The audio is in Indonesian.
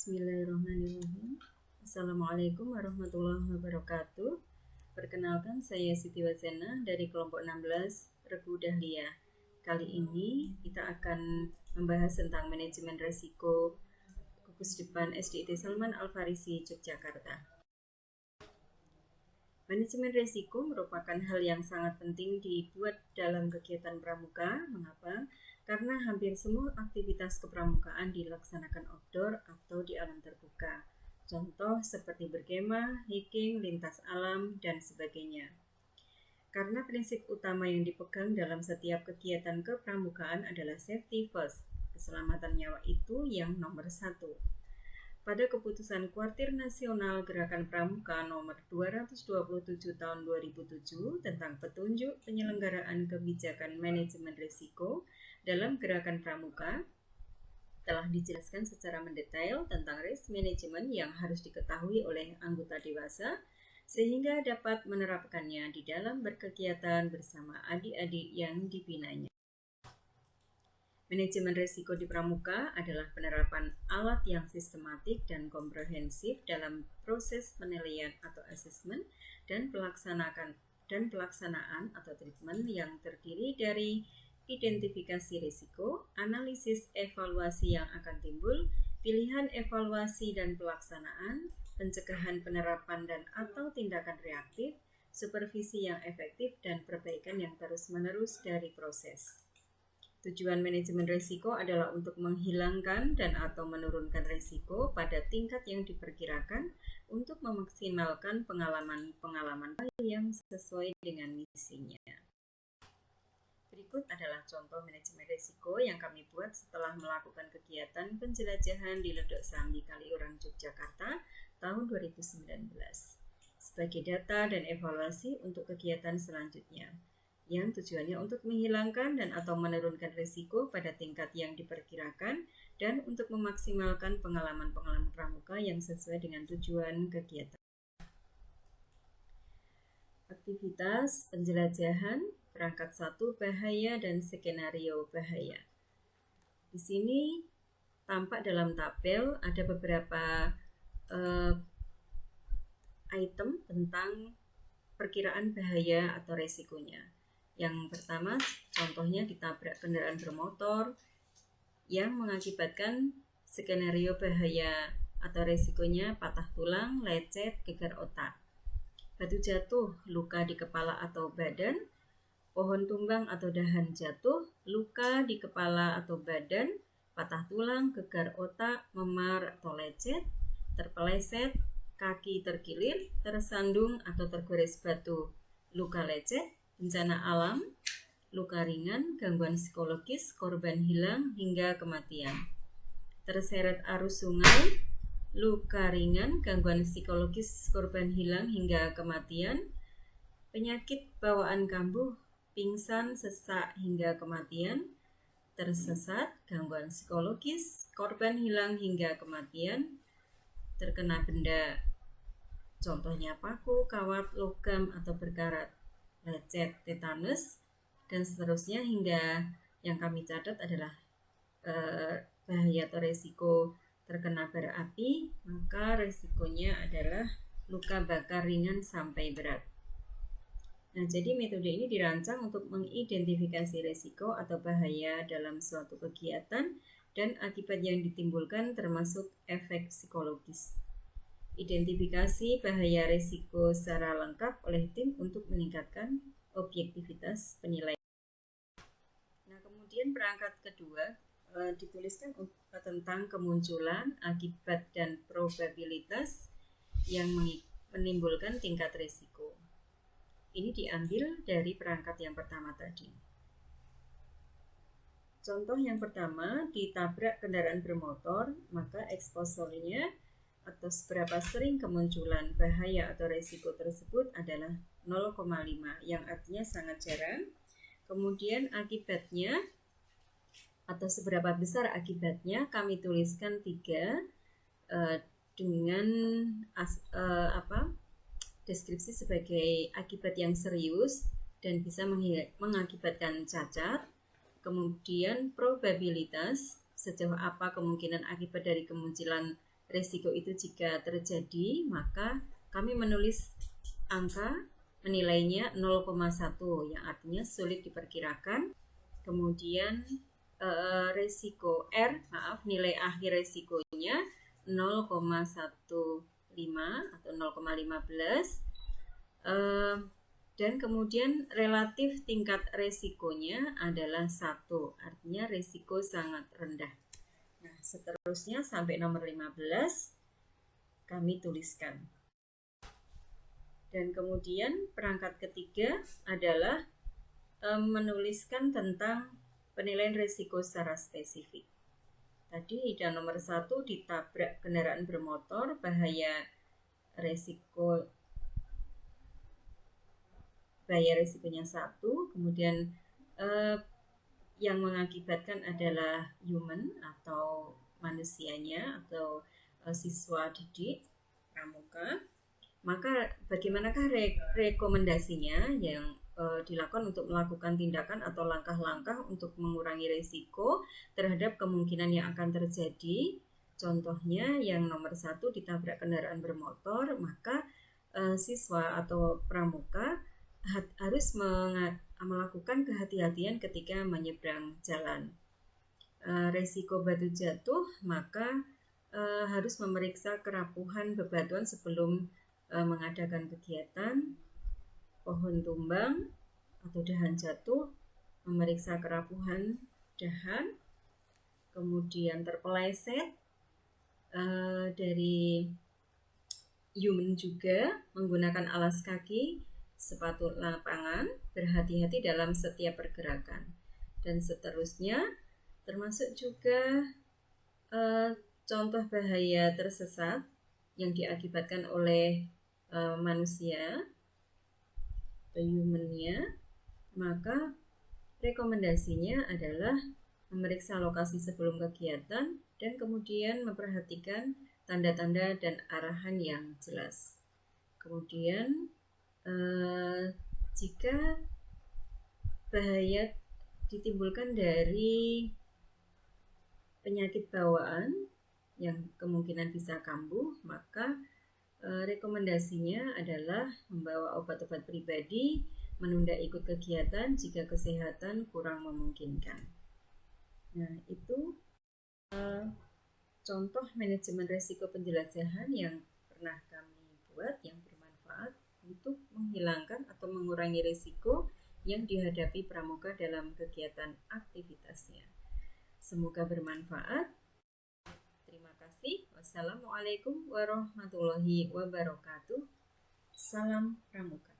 Bismillahirrahmanirrahim. Assalamualaikum warahmatullahi wabarakatuh. Perkenalkan, saya Siti Wazena dari kelompok 16 Regu Dahlia. Kali ini kita akan membahas tentang manajemen risiko gugus depan SDIT Salman Al Farisi, Yogyakarta. Manajemen risiko merupakan hal yang sangat penting dibuat dalam kegiatan pramuka. Mengapa? Karena hampir semua aktivitas kepramukaan dilaksanakan outdoor atau di alam terbuka. Contoh seperti berkemah, hiking, lintas alam, dan sebagainya. Karena prinsip utama yang dipegang dalam setiap kegiatan kepramukaan adalah safety first. Keselamatan nyawa itu yang nomor 1. Pada keputusan Kuartir Nasional Gerakan Pramuka nomor 227 tahun 2007 tentang petunjuk penyelenggaraan kebijakan manajemen risiko dalam gerakan pramuka, telah dijelaskan secara mendetail tentang risk management yang harus diketahui oleh anggota dewasa sehingga dapat menerapkannya di dalam berkegiatan bersama adik-adik yang dibinanya. Manajemen risiko di pramuka adalah penerapan alat yang sistematik dan komprehensif dalam proses penilaian atau assessment dan pelaksanaan atau treatment yang terdiri dari identifikasi risiko, analisis evaluasi yang akan timbul, pilihan evaluasi dan pelaksanaan, pencegahan penerapan dan atau tindakan reaktif, supervisi yang efektif dan perbaikan yang terus-menerus dari proses. Tujuan manajemen risiko adalah untuk menghilangkan dan atau menurunkan risiko pada tingkat yang diperkirakan untuk memaksimalkan pengalaman yang sesuai dengan misinya. Berikut adalah contoh manajemen risiko yang kami buat setelah melakukan kegiatan penjelajahan di Ledok Sambi Kaliurang, Yogyakarta tahun 2019 sebagai data dan evaluasi untuk kegiatan selanjutnya, yang tujuannya untuk menghilangkan dan atau menurunkan risiko pada tingkat yang diperkirakan dan untuk memaksimalkan pengalaman-pengalaman pramuka yang sesuai dengan tujuan kegiatan. Aktivitas penjelajahan perangkat 1 bahaya dan skenario bahaya. Di sini tampak dalam tabel ada beberapa item tentang perkiraan bahaya atau resikonya. Yang pertama, contohnya ditabrak kendaraan bermotor yang mengakibatkan skenario bahaya atau resikonya patah tulang, lecet, gegar otak. Batu jatuh, luka di kepala atau badan. Pohon tumbang atau dahan jatuh, luka di kepala atau badan, patah tulang, gegar otak, memar atau lecet, terpeleset, kaki terkilir, tersandung atau tergores batu, luka lecet, bencana alam, luka ringan, gangguan psikologis, korban hilang hingga kematian. Terseret arus sungai, luka ringan, gangguan psikologis, korban hilang hingga kematian. Penyakit bawaan kambuh, pingsan, sesak hingga kematian. Tersesat, gangguan psikologis, korban hilang hingga kematian. Terkena benda, contohnya paku, kawat, logam atau berkarat, lecet, tetanus, dan seterusnya, hingga yang kami catat adalah bahaya atau resiko terkena bara api, maka resikonya adalah luka bakar ringan sampai berat. Nah, jadi metode ini dirancang untuk mengidentifikasi resiko atau bahaya dalam suatu kegiatan dan akibat yang ditimbulkan termasuk efek psikologis. Identifikasi bahaya risiko secara lengkap oleh tim untuk meningkatkan objektivitas penilaian. Nah, kemudian perangkat kedua dituliskan tentang kemunculan, akibat, dan probabilitas yang menimbulkan tingkat risiko. Ini diambil dari perangkat yang pertama tadi. Contoh yang pertama, ditabrak kendaraan bermotor, maka exposure-nya atau seberapa sering kemunculan bahaya atau resiko tersebut adalah 0,5, yang artinya sangat jarang. Kemudian akibatnya atau seberapa besar akibatnya kami tuliskan 3 dengan deskripsi sebagai akibat yang serius dan bisa mengakibatkan cacat. Kemudian probabilitas, sejauh apa kemungkinan akibat dari kemunculan resiko itu jika terjadi, maka kami menulis angka menilainya 0,1 yang artinya sulit diperkirakan. Kemudian resiko nilai akhir resikonya 0,15 atau 0,15. Dan kemudian relatif tingkat resikonya adalah 1, artinya resiko sangat rendah. Nah, seterusnya sampai nomor 15 kami tuliskan. Dan kemudian perangkat ketiga adalah menuliskan tentang penilaian resiko secara spesifik. Tadi dan nomor 1 ditabrak kendaraan bermotor, bahaya resikonya 1. Kemudian yang mengakibatkan adalah human atau manusianya atau siswa didik pramuka. Maka bagaimanakah rekomendasinya yang dilakukan untuk melakukan tindakan atau langkah-langkah untuk mengurangi risiko terhadap kemungkinan yang akan terjadi? Contohnya yang nomor 1 ditabrak kendaraan bermotor, maka siswa atau pramuka harus melakukan kehati-hatian ketika menyeberang jalan. Resiko batu jatuh, maka harus memeriksa kerapuhan bebatuan sebelum mengadakan kegiatan. Pohon tumbang atau dahan jatuh, memeriksa kerapuhan dahan. Kemudian terpeleset dari human juga, menggunakan alas kaki, sepatu lapangan, berhati-hati dalam setiap pergerakan. Dan seterusnya, termasuk juga contoh bahaya tersesat yang diakibatkan oleh manusia atau human-nya, maka rekomendasinya adalah memeriksa lokasi sebelum kegiatan dan kemudian memperhatikan tanda-tanda dan arahan yang jelas. Kemudian jika bahaya ditimbulkan dari penyakit bawaan yang kemungkinan bisa kambuh, maka rekomendasinya adalah membawa obat-obat pribadi, menunda ikut kegiatan jika kesehatan kurang memungkinkan. Nah, itu contoh manajemen risiko penjelajahan yang pernah kami buat yang bermanfaat untuk menghilangkan atau mengurangi risiko yang dihadapi pramuka dalam kegiatan aktivitasnya. Semoga bermanfaat. Terima kasih. Wassalamualaikum warahmatullahi wabarakatuh. Salam pramuka.